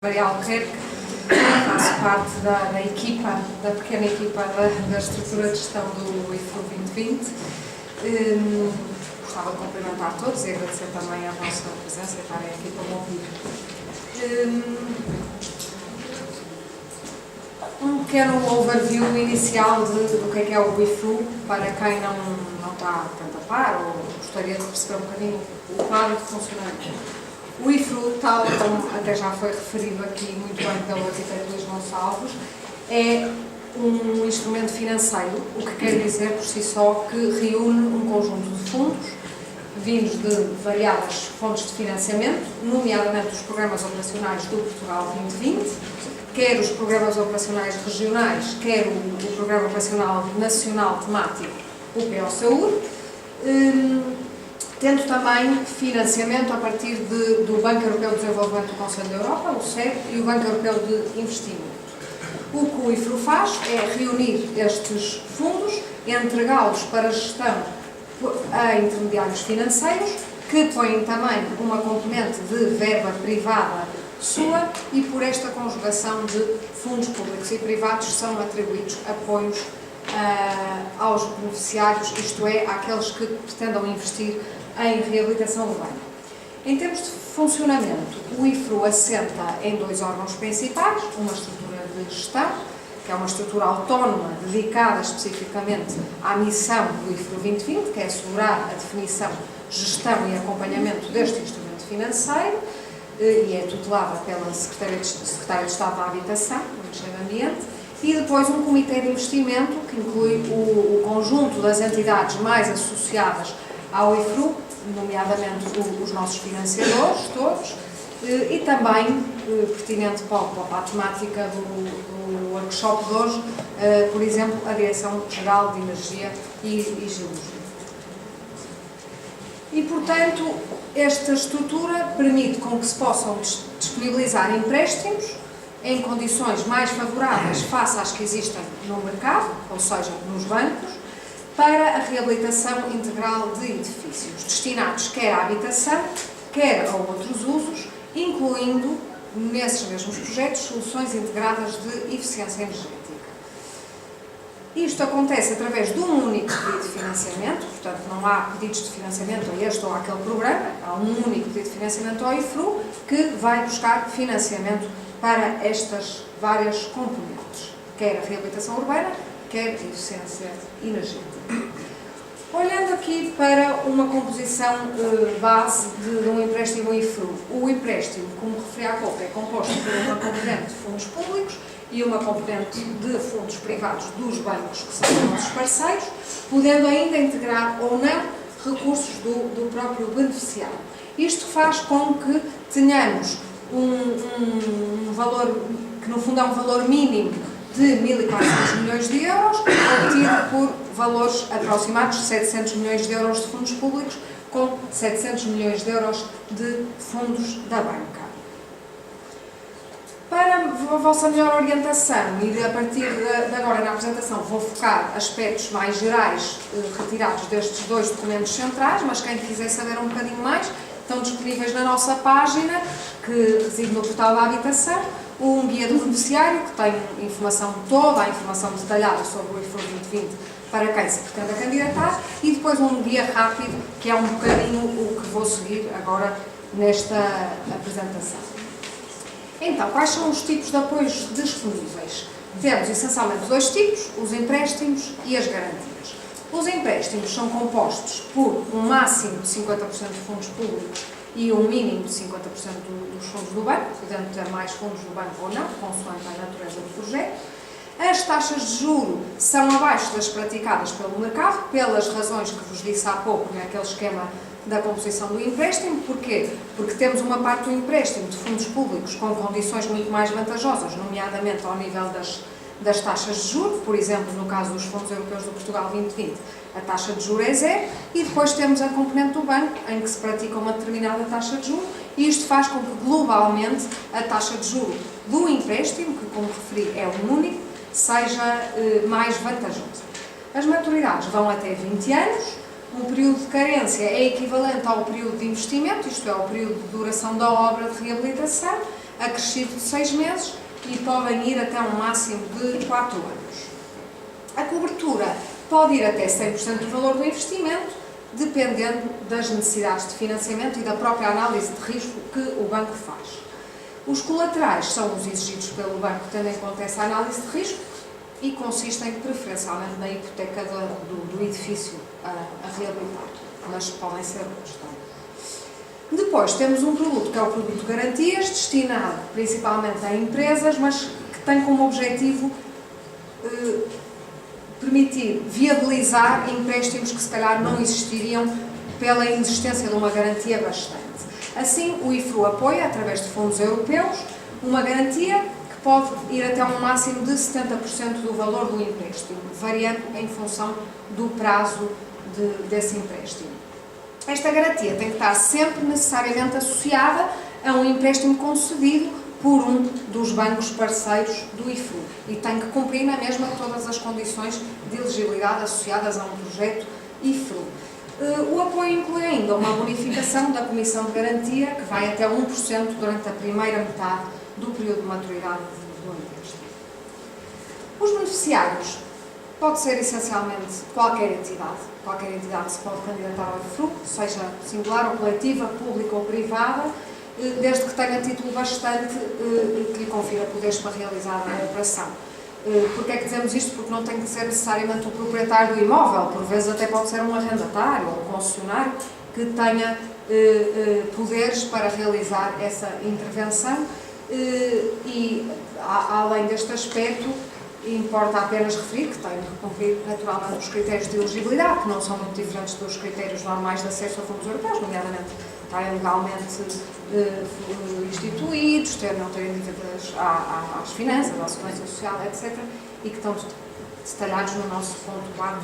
Maria Alquerque, faço parte da equipa, da pequena equipa da estrutura de gestão do IFRU 2020. Gostava de cumprimentar todos e agradecer também a vossa presença e estarem aqui para me ouvir. Um pequeno overview inicial do que é o IFRU, para quem não está tanto a par ou gostaria de perceber um bocadinho o quadro de funcionamento. O IFRU, tal como até já foi referido aqui muito bem pelo arquiteto Luís Gonçalves, é um instrumento financeiro, o que quer dizer por si só que reúne um conjunto de fundos vindos de variadas fontes de financiamento, nomeadamente os programas operacionais do Portugal 2020, quer os programas operacionais regionais, quer o Programa Operacional Nacional Temático, o PO-Saúde, tendo também financiamento a partir do Banco Europeu de Desenvolvimento do Conselho da Europa, o CED, e o Banco Europeu de Investimento. O que o IFRU faz é reunir estes fundos, entregá-los para gestão a intermediários financeiros, que põem também uma componente de verba privada sua, e por esta conjugação de fundos públicos e privados são atribuídos apoios aos beneficiários, isto é, àqueles que pretendam investir em reabilitação urbana. Em termos de funcionamento, o IFRU assenta em dois órgãos principais, uma estrutura de gestão, que é uma estrutura autónoma dedicada especificamente à missão do IFRU 2020, que é assegurar a definição, gestão e acompanhamento deste instrumento financeiro, e é tutelada pela Secretária de Estado da Habitação, do Ministério do Ambiente, e depois um comitê de investimento, que inclui o conjunto das entidades mais associadas ao IFRU, nomeadamente os nossos financiadores todos, e também, pertinente para a temática do workshop de hoje, por exemplo, a Direção-Geral de Energia e Geologia. E, portanto, esta estrutura permite com que se possam disponibilizar empréstimos em condições mais favoráveis face às que existem no mercado, ou seja, nos bancos, para a reabilitação integral de edifícios, destinados quer à habitação, quer a outros usos, incluindo, nesses mesmos projetos, soluções integradas de eficiência energética. Isto acontece através de um único pedido de financiamento, portanto não há pedidos de financiamento a este ou àquele programa, há um único pedido de financiamento ao IFRU que vai buscar financiamento para estas várias componentes, quer a reabilitação urbana, quer a eficiência energética. Olhando aqui para uma composição base de um empréstimo IFRU, o empréstimo, como referi há pouco, é composto por uma componente de fundos públicos e uma componente de fundos privados dos bancos, que são os nossos parceiros, podendo ainda integrar ou não recursos do próprio beneficiário. Isto faz com que tenhamos um valor, que no fundo é um valor mínimo de 1.400 milhões de euros, obtido por valores aproximados de 700 milhões de euros de fundos públicos, com 700 milhões de euros de fundos da banca. Para a vossa melhor orientação, e a partir de agora na apresentação vou focar aspectos mais gerais retirados destes dois documentos centrais, mas quem quiser saber um bocadinho mais, estão disponíveis na nossa página, que reside no portal da habitação, um guia do beneficiário, que tem informação toda, a informação detalhada sobre o IFRU 2020 para quem se pretenda candidatar, e depois um guia rápido, que é um bocadinho o que vou seguir agora nesta apresentação. Então, quais são os tipos de apoios disponíveis? Temos essencialmente dois tipos, os empréstimos e as garantias. Os empréstimos são compostos por um máximo de 50% de fundos públicos e um mínimo de 50% dos fundos do banco, podendo ter mais fundos do banco ou não, consoante a natureza do projeto. As taxas de juro são abaixo das praticadas pelo mercado, pelas razões que vos disse há pouco naquele esquema da composição do empréstimo. Porquê? Porque temos uma parte do empréstimo de fundos públicos com condições muito mais vantajosas, nomeadamente ao nível das taxas de juros, por exemplo, no caso dos Fundos Europeus do Portugal 2020, a taxa de juros é zero, e depois temos a componente do banco, em que se pratica uma determinada taxa de juros, e isto faz com que, globalmente, a taxa de juros do empréstimo, que, como referi, é um único, seja mais vantajosa. As maturidades vão até 20 anos, o período de carência é equivalente ao período de investimento, isto é, ao período de duração da obra de reabilitação. acrescido de 6 meses e podem ir até um máximo de 4 anos. A cobertura pode ir até 100% do valor do investimento, dependendo das necessidades de financiamento e da própria análise de risco que o banco faz. Os colaterais são os exigidos pelo banco, tendo em conta essa análise de risco, e consistem preferencialmente na hipoteca do edifício a reabilitar, mas podem ser outros também. Depois temos um produto que é o produto de garantias, destinado principalmente a empresas, mas que tem como objetivo permitir viabilizar empréstimos que se calhar não existiriam pela inexistência de uma garantia bastante. Assim, o IFRU apoia, através de fundos europeus, uma garantia que pode ir até um máximo de 70% do valor do empréstimo, variando em função do prazo desse empréstimo. Esta garantia tem que estar sempre necessariamente associada a um empréstimo concedido por um dos bancos parceiros do IFRU e tem que cumprir na mesma todas as condições de elegibilidade associadas a um projeto IFRU. O apoio inclui ainda uma bonificação da comissão de garantia que vai até 1% durante a primeira metade do período de maturidade do empréstimo. Os beneficiários pode ser essencialmente qualquer entidade se pode candidatar ao IFRU, seja singular ou coletiva, pública ou privada, desde que tenha título bastante que lhe confira poderes para realizar a operação. Porquê é que dizemos isto? Porque não tem que ser necessariamente o proprietário do imóvel, por vezes até pode ser um arrendatário ou um concessionário que tenha poderes para realizar essa intervenção e, além deste aspecto, importa apenas referir que tem que cumprir naturalmente os critérios de elegibilidade, que não são muito diferentes dos critérios normais de acesso a fundos europeus, nomeadamente estarem legalmente instituídos, não terem dívidas às finanças, à segurança social, etc. E que estão detalhados no nosso ponto 4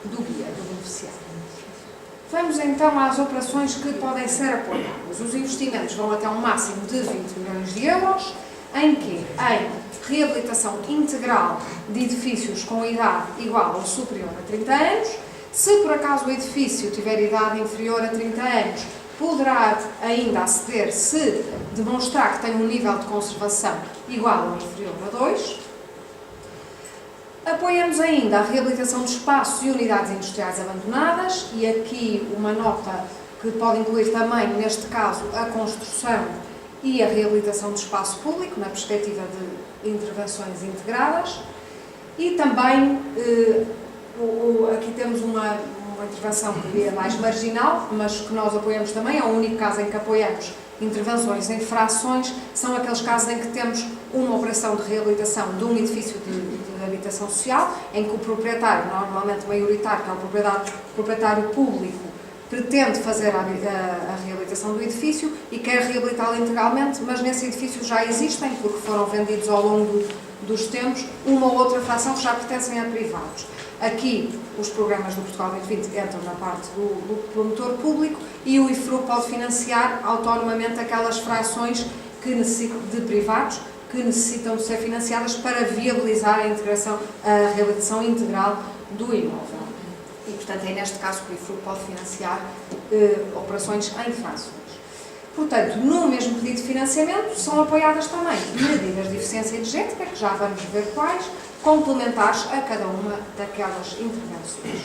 do guia do beneficiário. Vamos então às operações que podem ser apoiadas. Os investimentos vão até um máximo de 20 milhões de euros, em que? Em reabilitação integral de edifícios com idade igual ou superior a 30 anos. Se por acaso o edifício tiver idade inferior a 30 anos, poderá ainda aceder se demonstrar que tem um nível de conservação igual ou inferior a 2. Apoiamos ainda a reabilitação de espaços e unidades industriais abandonadas, e aqui uma nota que pode incluir também, neste caso, a construção e a reabilitação de espaço público, na perspectiva de intervenções integradas. E também, aqui temos uma intervenção que é mais marginal, mas que nós apoiamos também. É o único caso em que apoiamos intervenções em frações, são aqueles casos em que temos uma operação de reabilitação de um edifício de habitação social, em que o proprietário, normalmente maioritário, que é o proprietário público, pretende fazer a reabilitação do edifício e quer reabilitá-lo integralmente, mas nesse edifício já existem, porque foram vendidos ao longo dos tempos, uma ou outra fração que já pertencem a privados. Aqui, os programas do Portugal 2020 entram na parte do promotor público e o IFRU pode financiar autonomamente aquelas frações que necessitam de privados, que necessitam de ser financiadas para viabilizar a reabilitação integral do imóvel. E, portanto, é neste caso que o IFRU pode financiar operações em frações. Portanto, no mesmo pedido de financiamento, são apoiadas também medidas de eficiência energética, que já vamos ver quais, complementares a cada uma daquelas intervenções.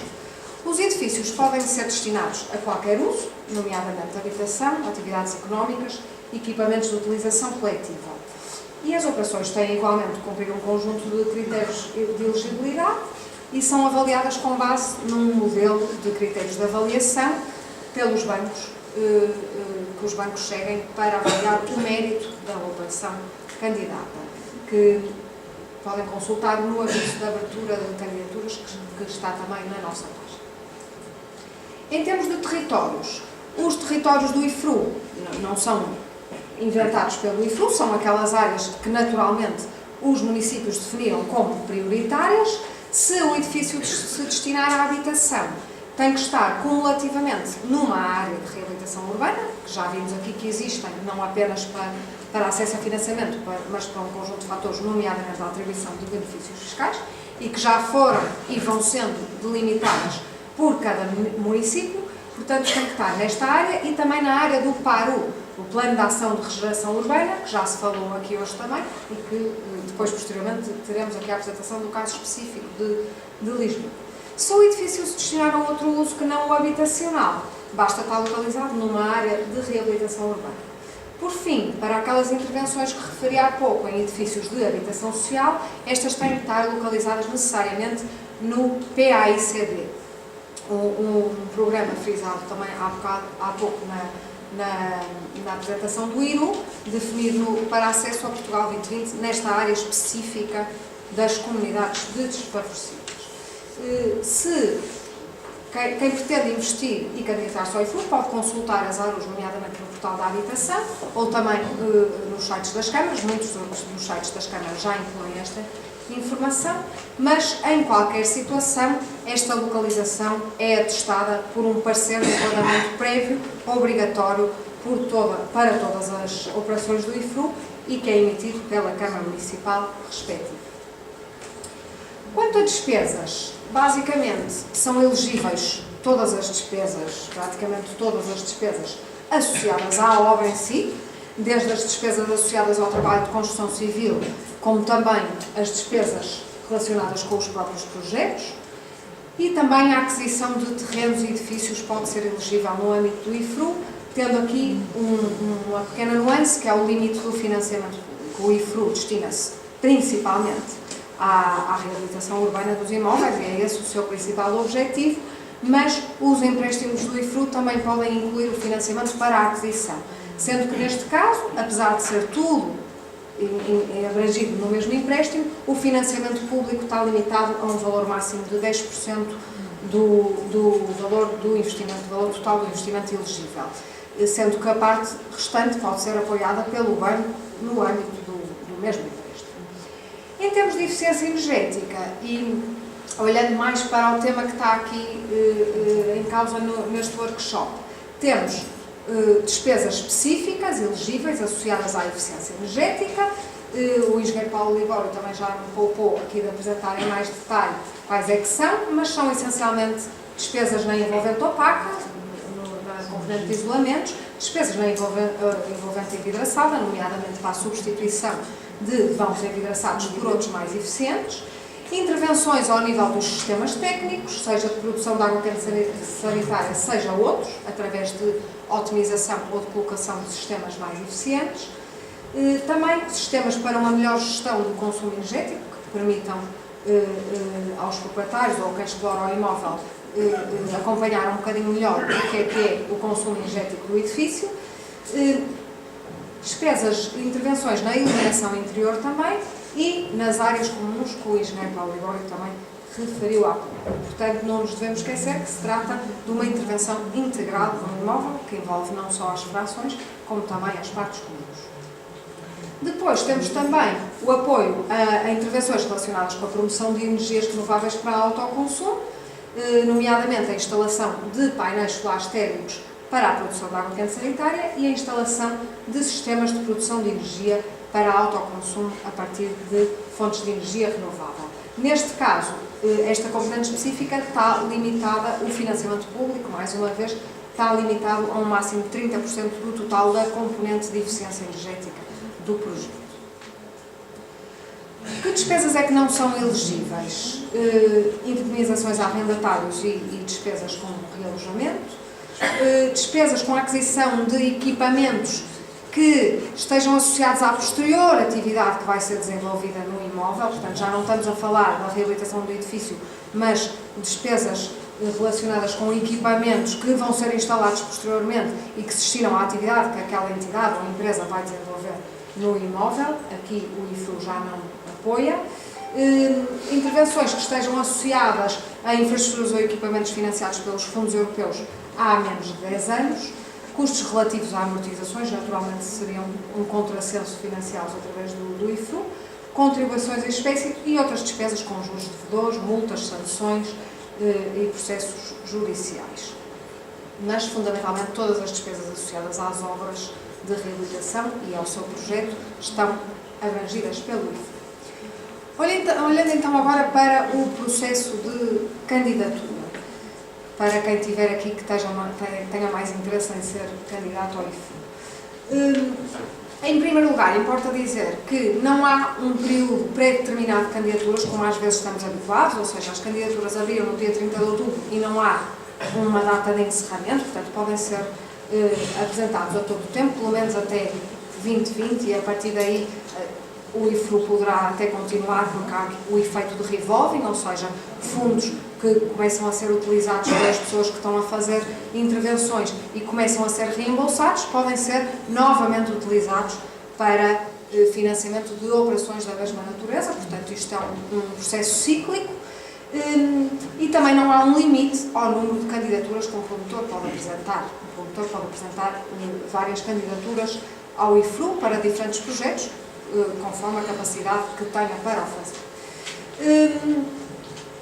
Os edifícios podem ser destinados a qualquer uso, nomeadamente habitação, atividades económicas, equipamentos de utilização coletiva. E as operações têm igualmente de cumprir um conjunto de critérios de elegibilidade e são avaliadas com base num modelo de critérios de avaliação pelos bancos, que os bancos seguem para avaliar o mérito da operação candidata, que podem consultar no aviso de abertura de candidaturas que está também na nossa página. Em termos de territórios, os territórios do IFRU não são inventados pelo IFRU, são aquelas áreas que naturalmente os municípios definiram como prioritárias. Se o edifício se destinar à habitação, tem que estar cumulativamente numa área de reabilitação urbana, que já vimos aqui que existem, não apenas para acesso a financiamento, mas para um conjunto de fatores, nomeadamente a atribuição de benefícios fiscais, e que já foram e vão sendo delimitadas por cada município. Portanto, tem que estar nesta área e também na área do PARU, o Plano de Ação de Regeneração Urbana, que já se falou aqui hoje também, e que depois, posteriormente, teremos aqui a apresentação do caso específico de Lisboa. Se o edifício se destinar a outro uso que não o habitacional, basta estar localizado numa área de reabilitação urbana. Por fim, para aquelas intervenções que referi há pouco em edifícios de habitação social, estas têm de estar localizadas necessariamente no PAICD. Um programa frisado também há pouco na apresentação do IRU, definido para acesso a Portugal 2020 nesta área específica das comunidades de desfavorecidas. Quem pretende investir e candidatar-se ao IFRU pode consultar as ARUs, nomeadamente no portal da habitação, ou também nos sites das câmaras. Muitos dos sites das câmaras já incluem esta informação, mas em qualquer situação esta localização é atestada por um parecer de enquadramento prévio obrigatório para todas as operações do IFRU e que é emitido pela Câmara Municipal respectiva. Quanto a despesas, basicamente são elegíveis todas as despesas, praticamente todas as despesas associadas à obra em si, desde as despesas associadas ao trabalho de construção civil, como também as despesas relacionadas com os próprios projetos, e também a aquisição de terrenos e edifícios pode ser elegível no âmbito do IFRU, tendo aqui uma pequena nuance, que é o limite do financiamento público. O IFRU destina-se principalmente à reabilitação urbana dos imóveis, e é esse o seu principal objetivo, mas os empréstimos do IFRU também podem incluir o financiamento para a aquisição, sendo que neste caso, apesar de ser tudo abrangido no mesmo empréstimo, o financiamento público está limitado a um valor máximo de 10% do valor do investimento, do valor total do investimento elegível, sendo que a parte restante pode ser apoiada pelo banco no âmbito do mesmo empréstimo. Em termos de eficiência energética, e olhando mais para o tema que está aqui em causa neste workshop, temos despesas específicas, elegíveis, associadas à eficiência energética. O engenheiro Paulo Libório também já me poupou aqui de apresentar em mais detalhe quais é que são, mas são essencialmente despesas na envolvente opaca, na componente de isolamentos, despesas na envolvente envidraçada, nomeadamente para a substituição de vãos envidraçados por outros mais eficientes, intervenções ao nível dos sistemas técnicos, seja de produção de água quente sanitária, seja outros, através de otimização ou de colocação de sistemas mais eficientes, também sistemas para uma melhor gestão do consumo energético, que permitam aos proprietários ou quem explora o imóvel acompanhar um bocadinho melhor o que é o consumo energético do edifício, despesas e intervenções na iluminação interior também e nas áreas comuns, que o engenheiro Paulo Libório também referiu há pouco. Portanto, não nos devemos esquecer que se trata de uma intervenção integral no imóvel, que envolve não só as frações, como também as partes comuns. Depois temos também o apoio a intervenções relacionadas com a promoção de energias renováveis para autoconsumo, nomeadamente a instalação de painéis solares térmicos para a produção de água quente sanitária e a instalação de sistemas de produção de energia para autoconsumo a partir de fontes de energia renovável. Neste caso, esta componente específica está limitada, o financiamento público, mais uma vez, está limitado a um máximo de 30% do total da componente de eficiência energética do projeto. Que despesas é que não são elegíveis? Indemnizações a arrendatários e despesas com realojamento, despesas com a aquisição de equipamentos que estejam associados à posterior atividade que vai ser desenvolvida no imóvel, portanto já não estamos a falar da reabilitação do edifício, mas despesas relacionadas com equipamentos que vão ser instalados posteriormente e que se destinam à atividade que aquela entidade ou empresa vai desenvolver no imóvel. Aqui o IFRU já não apoia. Intervenções que estejam associadas a infraestruturas ou equipamentos financiados pelos fundos europeus há menos de 10 anos, custos relativos a amortizações, naturalmente seriam um contrassenso financiados através do IFRU, contribuições em espécie e outras despesas com juros de devedores, multas, sanções e processos judiciais. Mas, fundamentalmente, todas as despesas associadas às obras de reabilitação e ao seu projeto estão abrangidas pelo IFRU. Olhando então agora para o processo de candidatura, para quem estiver aqui que tenha mais interesse em ser candidato ao IFRU. Em primeiro lugar, importa dizer que não há um período pré-determinado de candidaturas, como às vezes estamos habituados, ou seja, as candidaturas abriram no dia 30 de outubro e não há uma data de encerramento, portanto podem ser apresentados a todo o tempo, pelo menos até 2020, e a partir daí o IFRU poderá até continuar, porque há o efeito de revolving, ou seja, fundos que começam a ser utilizados pelas pessoas que estão a fazer intervenções e começam a ser reembolsados, podem ser novamente utilizados para financiamento de operações da mesma natureza, portanto isto é um processo cíclico, e também não há um limite ao número de candidaturas que um promotor pode apresentar. O promotor pode apresentar várias candidaturas ao IFRU para diferentes projetos, conforme a capacidade que tenha para o fazer.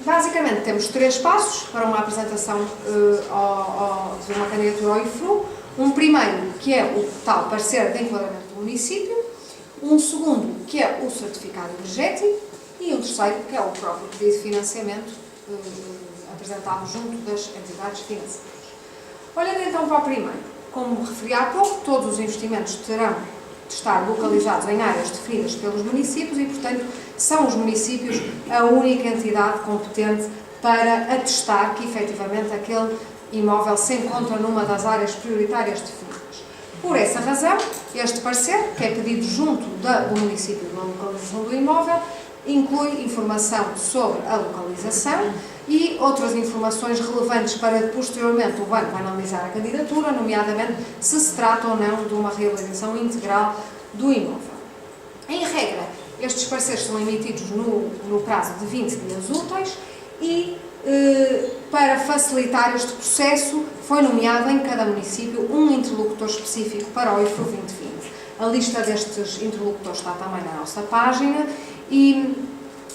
Basicamente, temos 3 passos para uma apresentação de uma candidatura ao IFRU. Um primeiro, que é o tal parecer de enquadramento do município. Um segundo, que é o certificado energético. E um terceiro, que é o próprio pedido de financiamento apresentado junto das entidades financeiras. Olhando então para o primeiro, como referi há pouco, todos os investimentos terão de estar localizados em áreas definidas pelos municípios e, portanto, são os municípios a única entidade competente para atestar que, efetivamente, aquele imóvel se encontra numa das áreas prioritárias definidas. Por essa razão, este parecer, que é pedido junto do município na localização do imóvel, inclui informação sobre a localização e outras informações relevantes para posteriormente o banco analisar a candidatura, nomeadamente se trata ou não de uma realização integral do imóvel. Em regra, estes pareceres são emitidos no prazo de 20 dias úteis e, para facilitar este processo, foi nomeado em cada município um interlocutor específico para o IFRU 2020. A lista destes interlocutores está também na nossa página e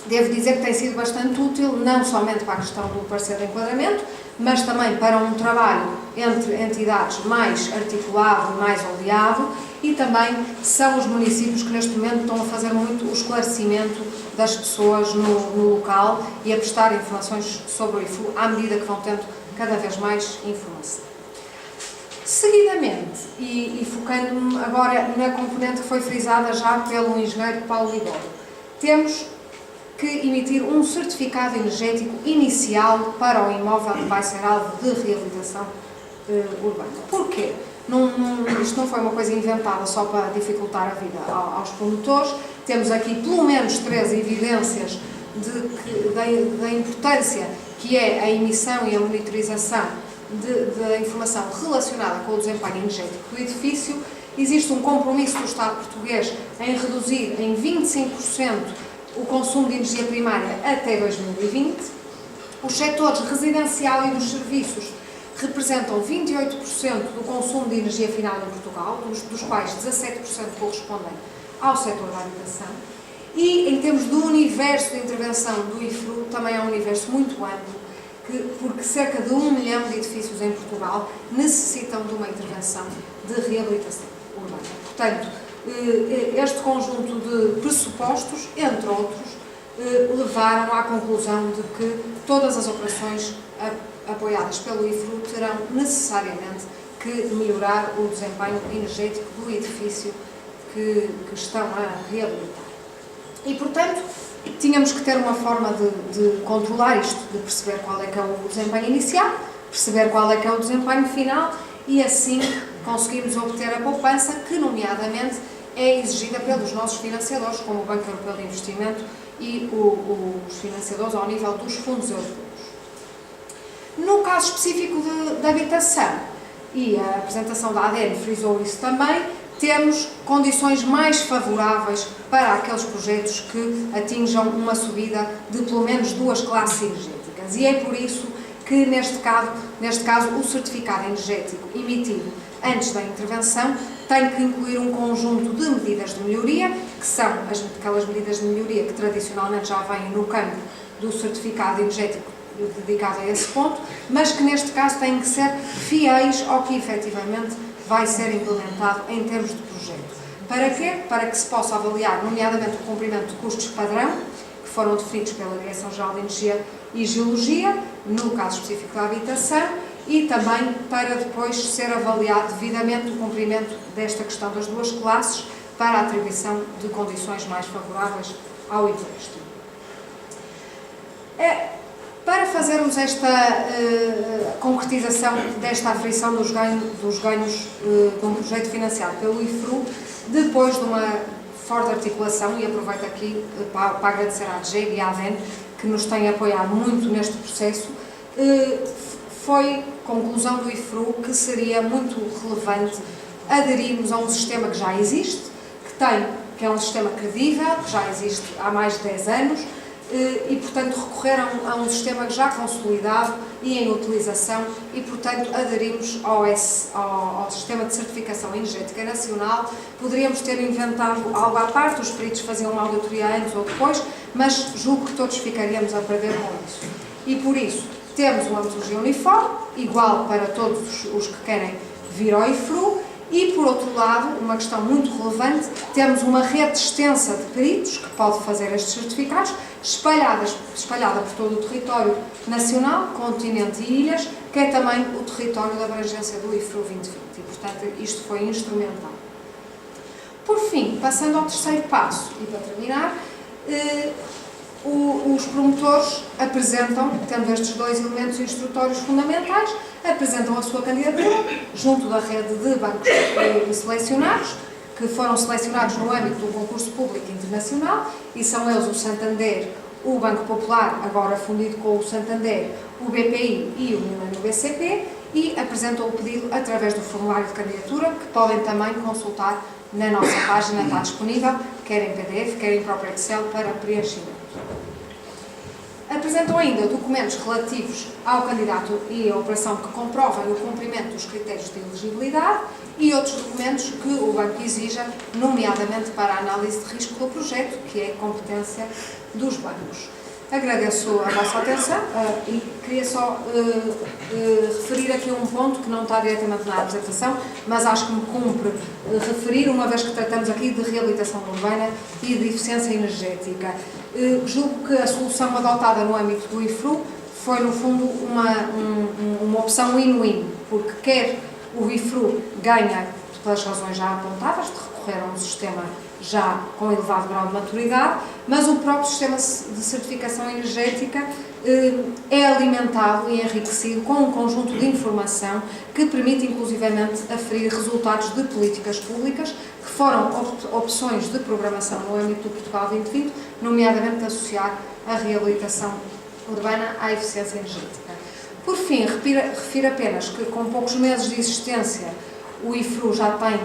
devo dizer que tem sido bastante útil, não somente para a questão do parecer de enquadramento, mas também para um trabalho entre entidades mais articulado e mais oleado, e também são os municípios que neste momento estão a fazer muito o esclarecimento das pessoas no local e a prestar informações sobre o IFRU à medida que vão tendo cada vez mais informação. Seguidamente, e focando-me agora na componente que foi frisada já pelo engenheiro Paulo Libório, temos que emitir um certificado energético inicial para o imóvel que vai ser alvo de reabilitação urbana. Porquê? Isto não foi uma coisa inventada só para dificultar a vida aos promotores. Temos aqui pelo menos 3 evidências da importância que é a emissão e a monitorização da informação relacionada com o desempenho energético do edifício. Existe um compromisso do Estado português em reduzir em 25% o consumo de energia primária até 2020. Os setores residencial e dos serviços representam 28% do consumo de energia final em Portugal, dos quais 17% correspondem ao setor da habitação. E, em termos do universo de intervenção do IFRU, também é um universo muito amplo, porque cerca de 1 milhão de edifícios em Portugal necessitam de uma intervenção de reabilitação urbana. Portanto, este conjunto de pressupostos, entre outros, levaram à conclusão de que todas as operações apoiadas pelo IFRU terão necessariamente que melhorar o desempenho energético do edifício que estão a reabilitar. E, portanto, tínhamos que ter uma forma de controlar isto, de perceber qual é que é o desempenho inicial, perceber qual é que é o desempenho final e, assim, conseguirmos obter a poupança que, nomeadamente, é exigida pelos nossos financiadores, como o Banco Europeu de Investimento e os financiadores ao nível dos fundos europeus. No caso específico da habitação, e a apresentação da ADN frisou isso também, temos condições mais favoráveis para aqueles projetos que atinjam uma subida de pelo menos 2 classes energéticas. E é por isso que, neste caso, o certificado energético emitido antes da intervenção tem que incluir um conjunto de medidas de melhoria, que são aquelas medidas de melhoria que tradicionalmente já vêm no campo do certificado energético dedicado a esse ponto, mas que neste caso têm que ser fiéis ao que efetivamente vai ser implementado em termos de projeto. Para quê? Para que se possa avaliar, nomeadamente, o cumprimento de custos padrão, que foram definidos pela Direção-Geral de Energia e Geologia, no caso específico da habitação, e também para depois ser avaliado devidamente o cumprimento desta questão das duas classes para a atribuição de condições mais favoráveis ao empréstimo. Para fazermos esta concretização desta aferição dos ganhos de um projeto financiado pelo IFRU, depois de uma forte articulação, e aproveito aqui para agradecer à DGEG e à ADEN, que nos têm apoiado muito neste processo, foi conclusão do IFRU que seria muito relevante aderirmos a um sistema que já existe, que é um sistema credível, que já existe há mais de 10 anos, e, portanto, recorreram a um sistema já consolidado e em utilização e, portanto, aderimos ao sistema de certificação energética nacional. Poderíamos ter inventado algo à parte, os peritos faziam uma auditoria antes ou depois, mas julgo que todos ficaríamos a perder com isso. E, por isso, temos uma metodologia uniforme, igual para todos os que querem vir ao IFRU, e, por outro lado, uma questão muito relevante, temos uma rede extensa de peritos que pode fazer estes certificados, espalhada por todo o território nacional, continente e ilhas, que é também o território da abrangência do IFRU 2020, e, portanto, isto foi instrumental. Por fim, passando ao terceiro passo, e para terminar, os promotores apresentam, tendo estes dois elementos instrutórios fundamentais, apresentam a sua candidatura junto da rede de bancos selecionados, que foram selecionados no âmbito do concurso público internacional, e são eles o Santander, o Banco Popular, agora fundido com o Santander, o BPI e o Milênio BCP, e apresentam o pedido através do formulário de candidatura, que podem também consultar na nossa página, está disponível, quer em PDF, quer em próprio Excel, para preenchimento. Apresentam ainda documentos relativos ao candidato e à operação que comprovem o cumprimento dos critérios de elegibilidade e outros documentos que o banco exija, nomeadamente para a análise de risco do projeto, que é competência dos bancos. Agradeço a vossa atenção e queria só referir aqui um ponto que não está diretamente na apresentação, mas acho que me cumpre referir, uma vez que tratamos aqui de reabilitação urbana e de eficiência energética. Julgo que a solução adotada no âmbito do IFRU foi, no fundo, uma opção win-win, porque quer o IFRU ganha, pelas razões já apontadas, de recorrer a um sistema já com elevado grau de maturidade, mas o próprio sistema de certificação energética é alimentado e enriquecido com um conjunto de informação que permite, inclusivamente, aferir resultados de políticas públicas que foram opções de programação no âmbito do Portugal 2020, nomeadamente associar a reabilitação urbana à eficiência energética. Por fim, refiro apenas que, com poucos meses de existência, o IFRU já tem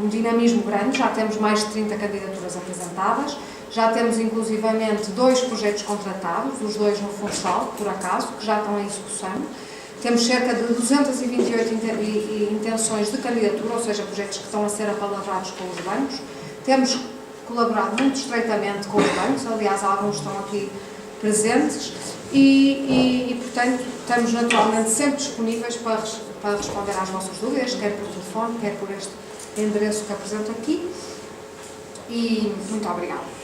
um dinamismo grande, já temos mais de 30 candidaturas apresentadas, já temos inclusivamente 2 projetos contratados, os 2 no Funchal, por acaso, que já estão em execução. Temos cerca de 228 intenções de candidatura, ou seja, projetos que estão a ser apalavrados com os bancos. Temos colaborado muito estreitamente com os bancos, aliás, alguns estão aqui presentes e portanto, estamos naturalmente sempre disponíveis para responder às vossas dúvidas, quer por telefone, quer por este endereço que apresento aqui. E muito obrigada.